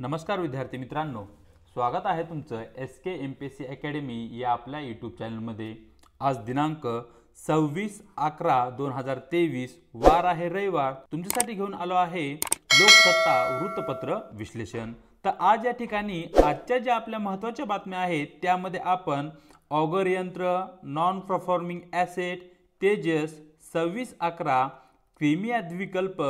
नमस्कार विद्यार्थी मित्रांनो, स्वागत आहे तुमचं SK MPSC अकॅडमी या आपल्या यूट्यूब चॅनलमध्ये। आज दिनांक 26/11/2023 वार आहे रविवार। तुमच्यासाठी घेऊन आलो आहे लोकसत्ता वृत्तपत्र विश्लेषण। तर आज या ठिकाणी आजच्या ज्या आपल्या महत्त्वाच्या बातम्या आहेत त्यामध्ये आपण ऑगर यंत्र, non performing asset, Tejas, 26/11, Crimea द्विकल्प,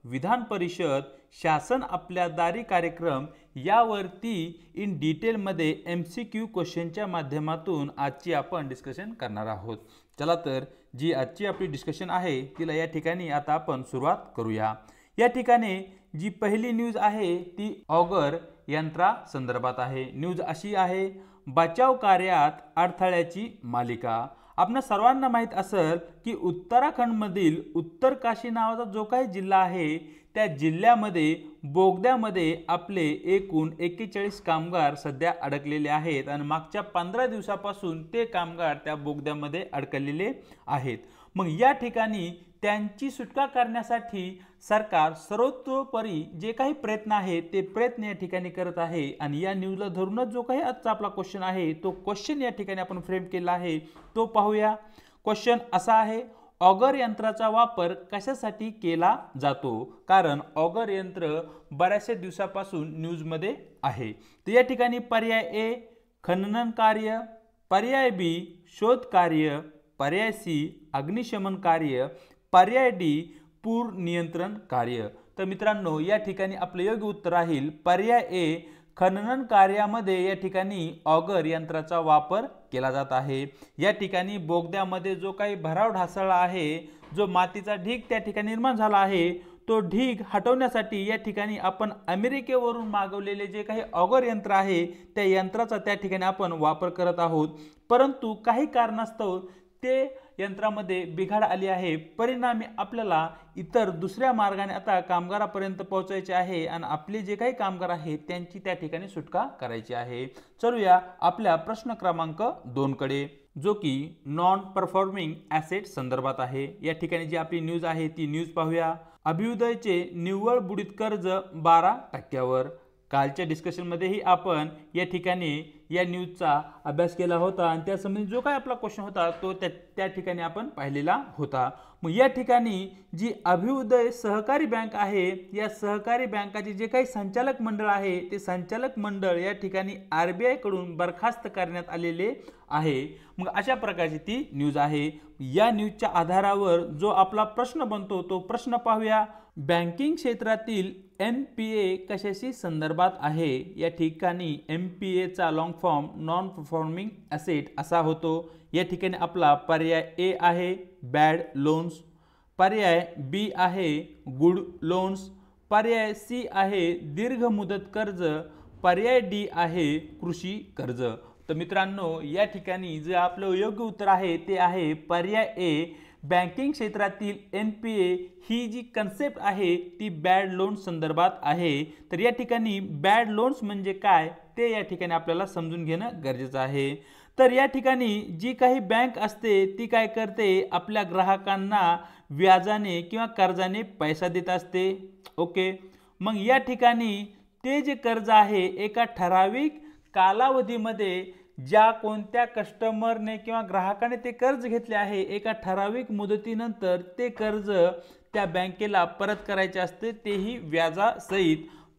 विधान परिषद, शासन आपल्या दारी कार्यक्रम यावरती इन डिटेल मध्ये MCQ क्वेश्चनच्या माध्यमातून आजची आपण डिस्कशन करणार आहोत। चला तर जी आजची आपली डिस्कशन आहे तिला या ठिकाणी आता आपण सुरुवात करूया। या ठिकाणी जी पहिली न्यूज आहे ती ऑगर यंत्रा संदर्भात आहे। न्यूज अशी आहे, बचाव कार्यात अडथळ्याची मालिका। आपल्या सर्वांना माहित असेल की उत्तराखंडमधील उत्तर काशी नावाचा जो काही जिल्हा आहे त्या जिल्ह्यामध्ये बोगद्यामध्ये आपले एकूण 41 कामगार सध्या अडकलेले आहेत आणि मागच्या 15 दिवसापासून ते कामगार त्या बोगद्यामध्ये अडकलेले आहेत। मग या ठिकाणी त्यांची सुटका करण्यासाठी सरकार सर्वतोपरी जे काही प्रयत्न आहेत ते प्रयत्न या ठिकाणी करत आहे आणि या न्यूजला धरूनच जो काही आजचा आपला क्वेश्चन आहे तो क्वेश्चन या ठिकाणी आपण फ्रेम केला आहे तो पाहूया। क्वेश्चन असा आहे, ऑगर यंत्राचा वापर कशासाठी केला जातो? कारण ऑगर यंत्र बऱ्याचशा दिवसापासून न्यूजमध्ये आहे। तर या ठिकाणी पर्याय ए खनन कार्य, पर्याय बी शोध कार्य, पर्याय सी अग्निशमन कार्य, पर्याय डी पूर नियंत्रण कार्य। तर मित्रांनो या ठिकाणी आपले योग्य उत्तर राहील पर्याय ए खनन कार्यामध्ये या ठिकाणी ऑगर यंत्राचा वापर केला जात आहे। या ठिकाणी बोगद्यामध्ये जो काही भराव ढासळला आहे, जो मातीचा ढीग त्या ठिकाणी निर्माण झाला आहे तो ढीग हटवण्यासाठी या ठिकाणी आपण अमेरिकेवरून मागवलेले जे काही ऑगर यंत्र आहे त्या यंत्राचा त्या ठिकाणी आपण वापर करत आहोत, परंतु काही कारणास्तव ते यंत्रामध्ये बिघाड आली आहे। परिणामी आपल्याला इतर दुसऱ्या मार्गाने आता कामगारापर्यंत पोहोचायचे आहे आणि आपले जे काही कामगार आहेत त्यांची त्या ठिकाणी सुटका करायची आहे। चलूया आपल्या प्रश्न क्रमांक 2 कडे, जो की नॉन परफॉर्मिंग ॲसेट संदर्भात आहे। या ठिकाणी जी आपली न्यूज आहे ती न्यूज पाहूया। अभ्युदयचे निव्वळ बुडीत कर्ज 12%वर। कालच्या डिस्कशन मध्येही आपण या ठिकाणी या न्यूजचा अभ्यास केला होता आणि त्यासंबंधी जो काही आपला क्वेश्चन होता तो त्या ठिकाणी आपण पाहिलेला होता। मग या ठिकाणी जी अभ्युदय सहकारी बँक आहे या सहकारी बँकाचे जे काही संचालक मंडळ आहे ते संचालक मंडळ या ठिकाणी RBI कडून बरखास्त करण्यात आलेले आहे। मग अशा प्रकारची ती न्यूज आहे। या न्यूजच्या आधारावर जो आपला प्रश्न बनतो तो प्रश्न पाहूया। बँकिंग क्षेत्रातील NPA कशाशी संदर्भात आहे? या ठिकाणी MPA चा long form non performing asset असा होतो। या ठिकाणी आपला पर्याय ए आहे बॅड लोन्स, पर्याय बी आहे गुड लोन्स, पर्याय सी आहे दीर्घ मुदत कर्ज, पर्याय डी आहे कृषी कर्ज। तर मित्रांनो या ठिकाणी जे आपलं योग्य उत्तर आहे ते आहे पर्याय ए। बँकिंग क्षेत्रातील NPA ही जी कन्सेप्ट आहे ती बॅड लोन्स संदर्भात आहे। तर या ठिकाणी बॅड लोन्स म्हणजे काय ते या ठिकाणी आपल्याला समजून घेणं गरजेचं आहे। तर या ठिकाणी जी काही बँक असते ती काय करते, आपल्या ग्राहकांना व्याजाने किंवा कर्जाने पैसा देत असते। ओके, मग या ठिकाणी ते जे कर्ज आहे एका ठराविक कालावधीमध्ये ज्या कोणत्या कस्टमरने किंवा ग्राहकाने ते कर्ज घेतले आहे एका ठराविक मुदतीनंतर ते कर्ज त्या बँकेला परत करायचे असते, तेही व्याजासहित।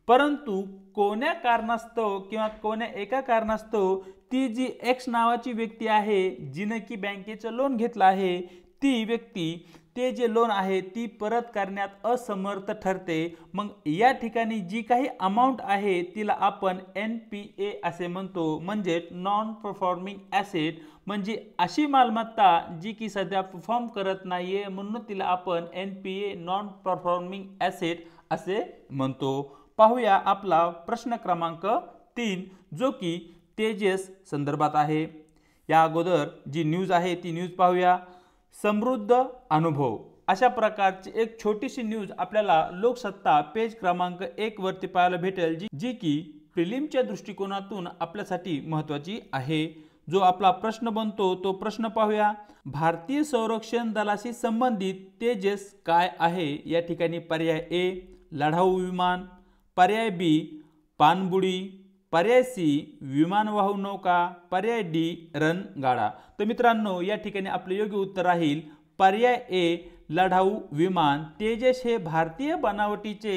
परंतु कोण्या कारणास्तव किंवा कोण्या एका कारणास्तव ती जी X नावाची व्यक्ती आहे जिने की बँकेचं लोन घेतलं आहे ती व्यक्ती ते जे लोन आहे ती परत करण्यात असमर्थ ठरते। मग या ठिकाणी जी काही अमाउंट आहे तिला आपण NPA असे म्हणतो, म्हणजे नॉन परफॉर्मिंग ॲसेट, म्हणजे अशी मालमत्ता जी की सध्या परफॉर्म करत नाहीये म्हणून तिला आपण NPA नॉन परफॉर्मिंग ॲसेट असे म्हणतो। पाहूया आपला प्रश्न क्रमांक 3 जो की तेजस संदर्भात आहे। या अगोदर जी न्यूज आहे ती न्यूज पाहूया। समृद्ध अनुभव अशा प्रकारची एक छोटीशी न्यूज आपल्याला लोकसत्ता पेज क्रमांक 1 वरती पाहायला भेटेल, जी की प्रिलिमच्या दृष्टिकोनातून आपल्यासाठी महत्त्वाची आहे। जो आपला प्रश्न बनतो तो प्रश्न पाहूया। भारतीय संरक्षण दलाशी संबंधित तेजस काय आहे? या ठिकाणी पर्याय ए लढाऊ विमान, पर्याय बी पाणबुडी, पर्याय सी विमानवाहू नौका, पर्याय डी रणगाडा। तर मित्रांनो या ठिकाणी आपले योग्य उत्तर राहील पर्याय ए लढाऊ विमान। तेजस हे भारतीय बनावटीचे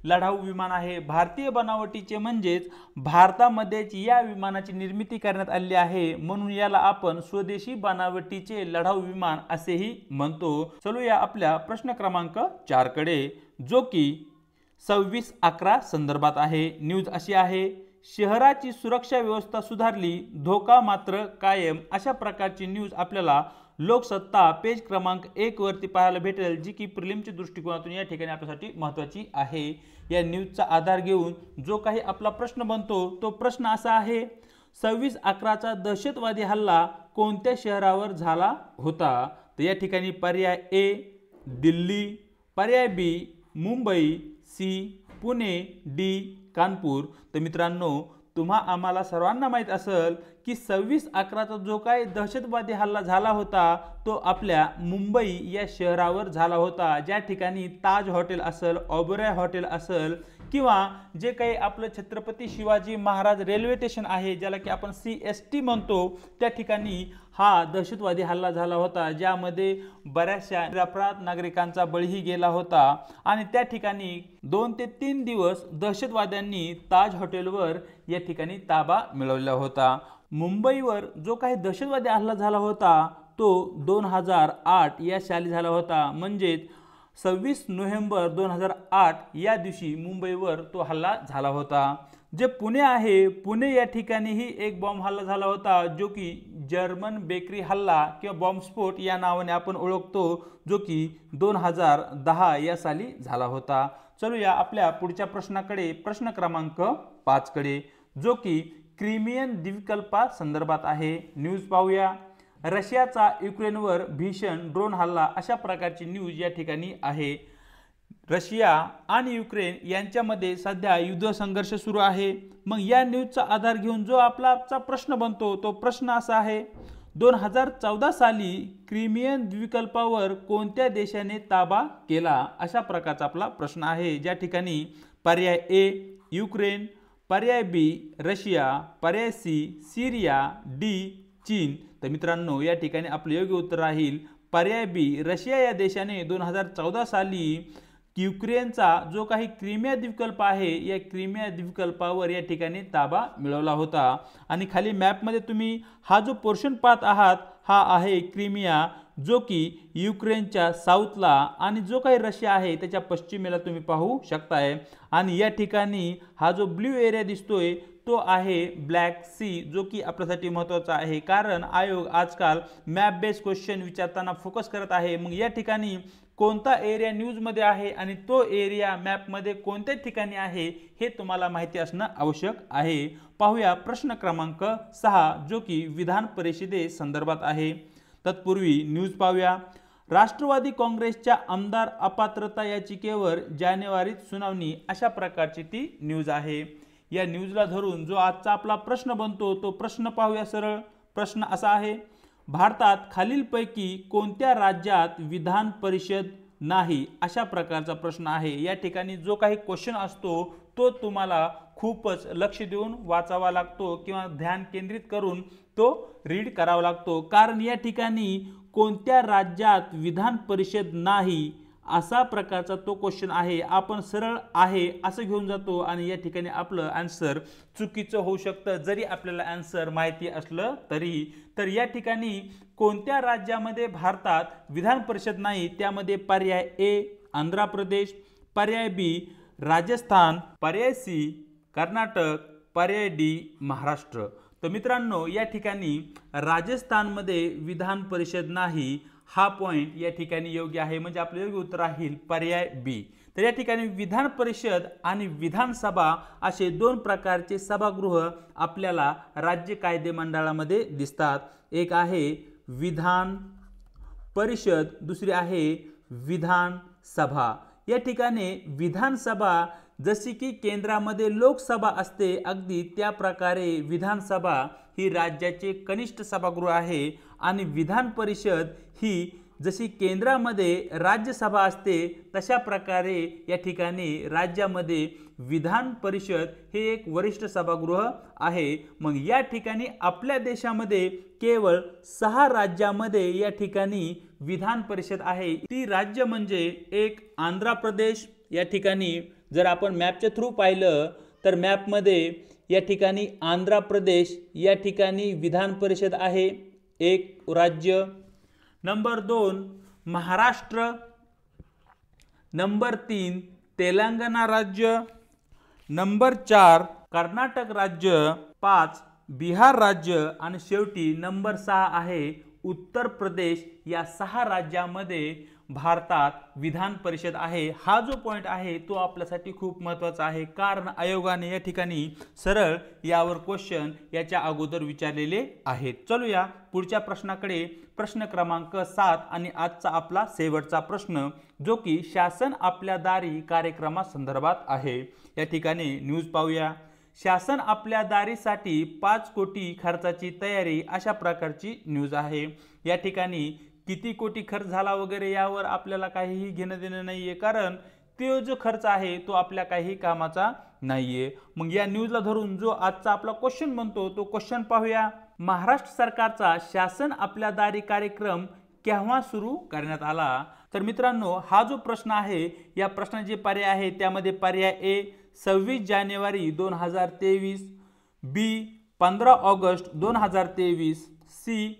लढाऊ विमान आहे। भारतीय बनावटीचे म्हणजेच भारतामध्येच या विमानाची निर्मिती करण्यात आली आहे, म्हणून याला आपण स्वदेशी बनावटीचे लढाऊ विमान असेही म्हणतो। चलूया आपल्या प्रश्न क्रमांक 4 कडे, जो की 26/11 संदर्भात आहे। न्यूज अशी आहे, शहराची सुरक्षा व्यवस्था सुधारली, धोका मात्र कायम। अशा प्रकारची न्यूज आपल्याला लोकसत्ता पेज क्रमांक 1 वरती पाहायला भेटेल, जी की प्रिलिमच्या दृष्टिकोनातून या ठिकाणी आपल्यासाठी महत्त्वाची आहे। या न्यूजचा आधार घेऊन जो काही आपला प्रश्न बनतो तो प्रश्न असा आहे, 26/11चा दहशतवादी हल्ला कोणत्या शहरावर झाला होता? तर या ठिकाणी पर्याय ए दिल्ली, पर्याय बी मुंबई, सी पुणे, डी कानपूर। तर मित्रांनो तुम्हा आम्हाला सर्वांना माहित असेल की 26/11चा जो काही दहशतवादी हल्ला झाला होता तो आपल्या मुंबई या शहरावर झाला होता, ज्या ठिकाणी ताज हॉटेल असेल, ओबेरॉय हॉटेल असेल किंवा जे काही आपलं छत्रपती शिवाजी महाराज रेल्वे स्टेशन आहे, ज्याला की आपण CST म्हणतो, त्या ठिकाणी हा दहशतवादी हल्ला झाला होता, ज्यामध्ये बऱ्याचशा निरपराध नागरिकांचा बळीही गेला होता। आणि त्या ठिकाणी 2 ते 3 दिवस दहशतवाद्यांनी ताज हॉटेलवर या ठिकाणी ताबा मिळवला होता। मुंबईवर जो काही दहशतवादी हल्ला झाला होता तो 2008 या साली झाला होता, म्हणजेच 26 नोव्हेंबर 2008 या दिवशी मुंबईवर तो हल्ला झाला होता। जे पुणे आहे, पुणे या ठिकाणीही एक बॉम्ब हल्ला झाला होता, जो की जर्मन बेकरी हल्ला किंवा बॉम्बस्फोट या नावाने आपण ओळखतो, जो की 2010 या साली झाला होता। चलूया आपल्या पुढच्या प्रश्नाकडे, प्रश्न क्रमांक 5 कडे, जो की क्रिमियन द्वीपकल्पा संदर्भात आहे। न्यूज पाहूया, रशियाचा युक्रेनवर भीषण ड्रोन हल्ला। अशा प्रकारची न्यूज या ठिकाणी आहे। रशिया आणि युक्रेन यांच्यामध्ये सध्या युद्ध संघर्ष सुरू आहे। मग या न्यूजचा आधार घेऊन जो आपला प्रश्न बनतो तो प्रश्न असा आहे, 2014 साली क्रिमियन द्वीपकल्पावर कोणत्या देशाने ताबा केला? अशा प्रकारचा आपला प्रश्न आहे, ज्या ठिकाणी पर्याय ए युक्रेन, पर्याय बी रशिया, पर्याय सी सीरिया, डी चीन। तर मित्रांनो या ठिकाणी आपले योग्य उत्तर राहील पर्याय बी रशिया या देशाने 2014 साली युक्रेनचा जो काही क्रिमिया द्वीपकल्प आहे या क्रिमिया द्वीपकल्पावर या ठिकाणी ताबा मिळवला होता। आणि खाली मॅपमध्ये तुम्ही हा जो पोर्शन पाहत आहात हा आहे क्रिमिया, जो की युक्रेनच्या साऊथला आणि जो काही रशिया आहे त्याच्या पश्चिमेला तुम्ही पाहू शकताय। आणि या ठिकाणी हा जो ब्ल्यू एरिया दिसतोय तो आहे ब्लॅक सी, जो की आपल्यासाठी महत्त्वाचा आहे, कारण आयोग आजकाल मॅप बेस्ड क्वेश्चन विचारताना फोकस करत आहे। मग या ठिकाणी कोणता एरिया न्यूजमध्ये आहे आणि तो एरिया मॅपमध्ये कोणत्या ठिकाणी आहे हे तुम्हाला माहिती असणं आवश्यक आहे। पाहूया प्रश्न क्रमांक 6, जो की विधान परिषदे संदर्भात आहे। तत्पूर्वी न्यूज पाहूया, राष्ट्रवादी काँग्रेसच्या आमदार अपात्रता याचिकेवर जानेवारीत सुनावणी। अशा प्रकारची ती न्यूज आहे। या न्यूजला धरून जो आजचा आपला प्रश्न बनतो तो प्रश्न पाहूया सरळ। प्रश्न असा आहे, भारतात खालीलपैकी कोणत्या राज्यात विधान परिषद नाही? अशा प्रकारचा प्रश्न आहे। या ठिकाणी जो काही क्वेश्चन असतो तो तुम्हाला खूपच लक्ष देऊन वाचावा लागतो किंवा ध्यान केंद्रित करून तो रीड करावा लागतो, कारण या ठिकाणी कोणत्या राज्यात विधान परिषद नाही असा प्रकारचा तो क्वेश्चन आहे। आपण सरळ आहे असं घेऊन जातो आणि या ठिकाणी आपलं आन्सर चुकीचं होऊ शकतं, जरी आपल्याला आन्सर माहिती असलं तरी। तर या ठिकाणी कोणत्या राज्यामध्ये भारतात विधान परिषद नाही, त्यामध्ये पर्याय ए आंध्र प्रदेश, पर्याय बी राजस्थान, पर्याय सी कर्नाटक, पर्याय डी महाराष्ट्र। तर मित्रांनो या ठिकाणी राजस्थानमध्ये विधान परिषद नाही हा पॉइंट या ठिकाणी योग्य आहे, म्हणजे आपलं योग्य उत्तर राहील पर्याय बी। तर या ठिकाणी विधान परिषद आणि विधानसभा असे 2 प्रकारचे सभागृह आपल्याला राज्य कायदे मंडळामध्ये दिसतात। एक आहे विधान परिषद, दुसरी आहे विधानसभा। या ठिकाणी विधानसभा जशी की केंद्रामध्ये लोकसभा असते अगदी त्या प्रकारे विधानसभा ही राज्याचे कनिष्ठ सभागृह आहे आणि विधान परिषद ही जशी केंद्रामध्ये राज्यसभा असते तशा प्रकारे या ठिकाणी राज्यामध्ये विधान परिषद हे एक वरिष्ठ सभागृह आहे। मग या ठिकाणी आपल्या देशामध्ये केवळ 6 राज्यामध्ये या ठिकाणी विधान परिषद आहे। ती राज्य म्हणजे एक आंध्र प्रदेश, या ठिकाणी जर आपण मॅपच्या थ्रू पाहिलं तर मॅपमध्ये या ठिकाणी आंध्र प्रदेश या ठिकाणी विधान परिषद आहे एक राज्य। नंबर 2 महाराष्ट्र, नंबर 3 तेलंगणा राज्य, नंबर 4 कर्नाटक राज्य, 5 बिहार राज्य आणि शेवटी नंबर 6 आहे उत्तर प्रदेश। या 6 राज्यामध्ये भारतात विधान परिषद आहे। हा जो पॉइंट आहे तो आपल्यासाठी खूप महत्त्वाचा आहे, कारण आयोगाने या ठिकाणी सरळ यावर क्वेश्चन याच्या अगोदर विचारलेले आहेत। चलूया पुढच्या प्रश्नाकडे। प्रश्न क्रमांक 7 आणि आजचा आपला शेवटचा प्रश्न, जो की शासन आपल्या दारी कार्यक्रमासंदर्भात आहे। या ठिकाणी न्यूज पाहूया। शासन आपल्या दारीसाठी 5 कोटी खर्चाची तयारी, अशा प्रकारची न्यूज आहे। या ठिकाणी किती कोटी खर्च झाला वगैरे यावर आपल्याला काहीही घेणं देणं नाहीये, कारण तो जो खर्च आहे तो आपल्या काही कामाचा नाहीये। मग या न्यूजला धरून जो आजचा आपला क्वेश्चन बनतो तो क्वेश्चन पाहूया। महाराष्ट्र सरकारचा शासन आपल्या दारी कार्यक्रम केव्हा सुरू करण्यात आला? तर मित्रांनो, हा जो प्रश्न आहे या प्रश्नाचे जे पर्याय आहे त्यामध्ये पर्याय ए 26 जानेवारी 2023, बी 15 ऑगस्ट 2023, सी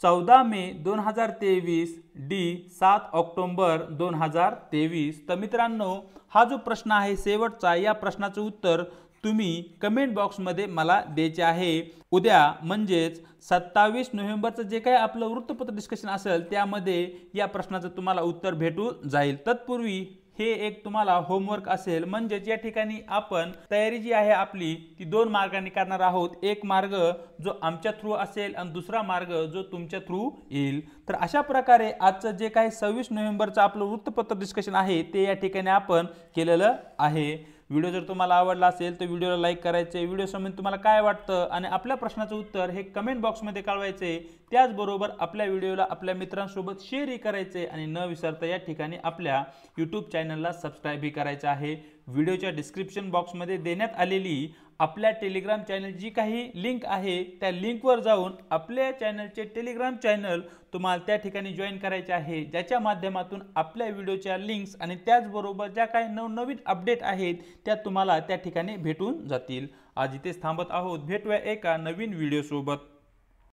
14 मे 2023, डी 7 ऑक्टोबर 2023। तर मित्रांनो, हा जो प्रश्न आहे शेवटचा, या प्रश्नाचं उत्तर तुम्ही कमेंट बॉक्समध्ये मला द्यायचे आहे। उद्या म्हणजेच 27 नोव्हेंबरचं जे काही आपलं वृत्तपत्र डिस्कशन असेल त्यामध्ये या प्रश्नाचं तुम्हाला उत्तर भेटून जाईल। तत्पूर्वी हे एक तुम्हाला होमवर्क असेल, म्हणजेच या ठिकाणी आपण तयारी जी आहे आपली ती 2 मार्गाने करणार आहोत। एक मार्ग जो आमच्या थ्रू असेल आणि दुसरा मार्ग जो तुमच्या थ्रू येईल। तर अशा प्रकारे आजचं जे काही 26 नोव्हेंबरचं आपलं वृत्तपत्र डिस्कशन आहे ते या ठिकाणी आपण केलेलं आहे। व्हिडिओ जर तुम्हाला आवडला असेल तर व्हिडिओला लाईक करायचे, व्हिडिओ समोर तुम्हाला काय वाटतं आणि आपल्या प्रश्नाचं उत्तर हे कमेंट बॉक्समध्ये कळवायचे। त्याचबरोबर आपल्या व्हिडिओला आपल्या मित्रांसोबत शेअरही करायचे आणि न विसरता या ठिकाणी आपल्या यूट्यूब चॅनलला सबस्क्राईबही करायचं आहे। व्हिडिओच्या डिस्क्रिप्शन बॉक्समध्ये देण्यात आलेली आपल्या टेलिग्राम चॅनल जी काही लिंक आहे त्या लिंकवर जाऊन आपल्या चॅनलचे टेलिग्राम चॅनल तुम्हाला त्या ठिकाणी जॉईन करायचे आहे, ज्याच्या माध्यमातून आपल्या व्हिडिओच्या लिंक्स आणि त्याचबरोबर ज्या काही नवनवीन अपडेट आहेत त्या तुम्हाला त्या ठिकाणी भेटून जातील। आज इथेच थांबत आहोत, भेटूया एका नवीन व्हिडिओ सोबत।